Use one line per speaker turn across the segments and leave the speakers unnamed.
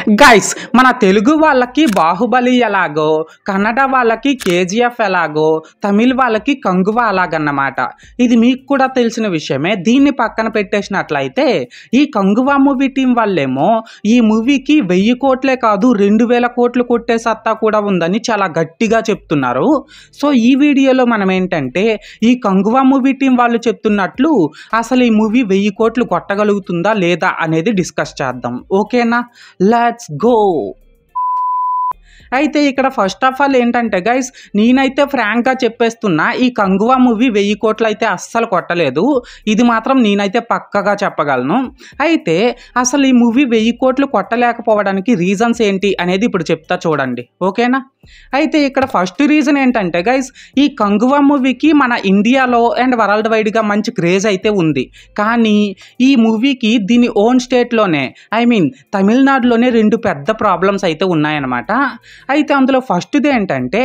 Guys మన తెలుగు వాళ్ళకి బాహుబలి ఎలాగో, కన్నడ వాళ్ళకి కేజీఎఫ్ ఎలాగో, తమిళ్ వాళ్ళకి కంగువా అలాగన్నమాట. ఇది మీకు కూడా తెలిసిన విషయమే. దీన్ని పక్కన పెట్టేసినట్లయితే ఈ కంగువా మూవీ టీం వాళ్ళేమో ఈ మూవీకి 1000 కోట్లే కాదు 2000 కోట్లు కొట్టే సత్తా కూడా ఉందని చాలా గట్టిగా చెప్తున్నారు. సో ఈ వీడియోలో మనం ఏంటంటే ఈ కంగువా మూవీ టీం వాళ్ళు చెప్తున్నట్లు అసలు ఈ మూవీ 1000 కోట్లు కొట్టగలుగుతుందా లేదా అనేది డిస్కస్ చేద్దాం. ఓకేనా, లెట్స్ గో. అయితే ఇక్కడ ఫస్ట్ ఆఫ్ ఆల్ ఏంటంటే గైస్, నేనైతే ఫ్రాంక్గా చెప్పేస్తున్నా, ఈ కంగువా మూవీ 1000 కోట్లు అయితే అస్సలు కొట్టలేదు. ఇది మాత్రం నేనైతే పక్కగా చెప్పగలను. అయితే అసలు ఈ మూవీ 1000 కోట్లు కొట్టలేకపోవడానికి రీజన్స్ ఏంటి అనేది ఇప్పుడు చెప్తా చూడండి. ఓకేనా. అయితే ఇక్కడ ఫస్ట్ రీజన్ ఏంటంటే గైస్, ఈ కంగువా మూవీకి మన ఇండియాలో అండ్ వరల్డ్ వైడ్గా మంచి క్రేజ్ అయితే ఉంది. కానీ ఈ మూవీకి దీని ఓన్ స్టేట్లోనే తమిళనాడులోనే 2 పెద్ద ప్రాబ్లమ్స్ అయితే ఉన్నాయన్నమాట. అయితే అందులో ఫస్ట్ది ఏంటంటే,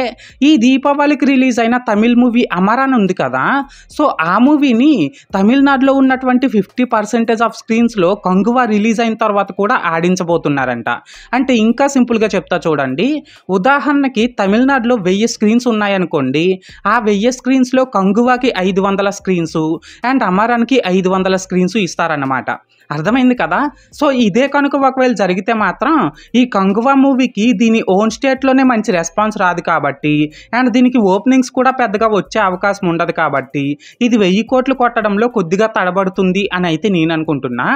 ఈ దీపావళికి రిలీజ్ అయిన తమిళ్ మూవీ అమరాన్ ఉంది కదా, సో ఆ మూవీని తమిళనాడులో ఉన్నటువంటి 50% ఆఫ్ స్క్రీన్స్లో కంగువా రిలీజ్ అయిన తర్వాత కూడా ఆడించబోతున్నారంట. అంటే ఇంకా సింపుల్గా చెప్తా చూడండి. ఉదాహరణకి తమిళనాడులో 1000 స్క్రీన్స్ ఉన్నాయనుకోండి, ఆ 1000 స్క్రీన్స్లో కంగువాకి 500 స్క్రీన్స్ అండ్ అమరాన్కి 500 స్క్రీన్స్ ఇస్తారన్నమాట. అర్థమైంది కదా. సో ఇదే కనుక ఒకవేళ జరిగితే మాత్రం ఈ కంగువా మూవీకి దీని ఓన్ స్టేట్లోనే మంచి రెస్పాన్స్ రాదు కాబట్టి, అండ్ దీనికి ఓపెనింగ్స్ కూడా పెద్దగా వచ్చే అవకాశం ఉండదు కాబట్టి ఇది 1000 కోట్లు కొట్టడంలో కొద్దిగా తడబడుతుంది అని అయితే నేను అనుకుంటున్నా.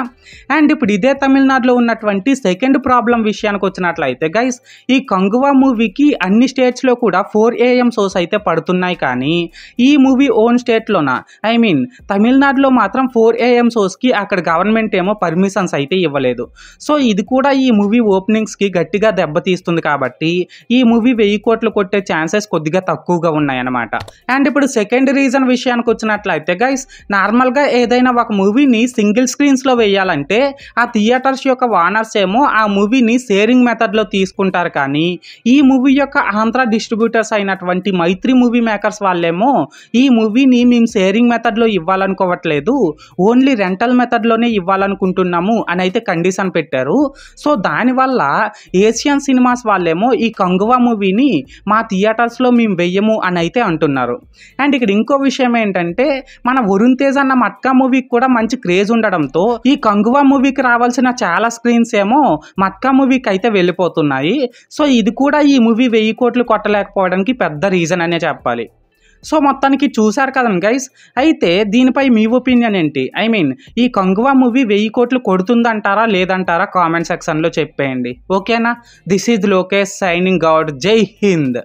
అండ్ ఇప్పుడు ఇదే తమిళనాడులో ఉన్నటువంటి సెకండ్ ప్రాబ్లం విషయానికి వచ్చినట్లయితే గైస్, ఈ కంగువా మూవీకి అన్ని స్టేట్స్లో కూడా 4 AM షోస్ అయితే పడుతున్నాయి. కానీ ఈ మూవీ ఓన్ స్టేట్లోన తమిళనాడులో మాత్రం 4 AM షోస్కి అక్కడ గవర్నమెంట్ ఏమో పర్మిషన్స్ అయితే ఇవ్వలేదు. సో ఇది కూడా ఈ మూవీ ఓపెనింగ్స్కి గట్టిగా దెబ్బతీస్తుంది కాబట్టి ఈ మూవీ 1000 కోట్లు కొట్టే ఛాన్సెస్ కొద్దిగా తక్కువగా ఉన్నాయన్నమాట. అండ్ ఇప్పుడు సెకండ్ రీజన్ విషయానికి వచ్చినట్లయితే గైస్, నార్మల్గా ఏదైనా ఒక మూవీని సింగిల్ స్క్రీన్స్లో వేయాలంటే ఆ థియేటర్స్ యొక్క ఓనర్స్ ఏమో ఆ మూవీని షేరింగ్ మెథడ్లో తీసుకుంటారు. కానీ ఈ మూవీ యొక్క ఆంధ్ర డిస్ట్రిబ్యూటర్స్ అయినటువంటి మైత్రి మూవీ మేకర్స్ వాళ్ళేమో ఈ మూవీని మేము షేరింగ్ మెథడ్లో ఇవ్వాలనుకోవట్లేదు, ఓన్లీ రెంటల్ మెథడ్లోనే ఇవ్వాలనుకుంటున్నాము అని అయితే కండిషన్ పెట్టారు. సో దానివల్ల ఏషియన్ సినిమాస్ వాళ్ళేమో ఈ కంగువా మూవీని మా థియేటర్స్లో మేము వెయ్యము అని అయితే అంటున్నారు. అండ్ ఇక్కడ ఇంకో విషయం ఏంటంటే, మన వరుణ్ తేజ్ అన్న మట్కా మూవీకి కూడా మంచి క్రేజ్ ఉండడంతో ఈ కంగువా మూవీకి రావాల్సిన చాలా స్క్రీన్స్ ఏమో మట్కా మూవీకి అయితే వెళ్ళిపోతున్నాయి. సో ఇది కూడా ఈ మూవీ 1000 కోట్లు కొట్టలేకపోవడానికి పెద్ద రీజన్ అనే చెప్పాలి. సో మొత్తానికి చూశారు కదండి గైస్. అయితే దీనిపై మీ ఒపీనియన్ ఏంటి? ఈ కంగువా మూవీ 1000 కోట్లు కొడుతుందంటారా లేదంటారా కామెంట్ సెక్షన్లో చెప్పేయండి. ఓకేనా. This is Lokesh signing out. జై హింద్.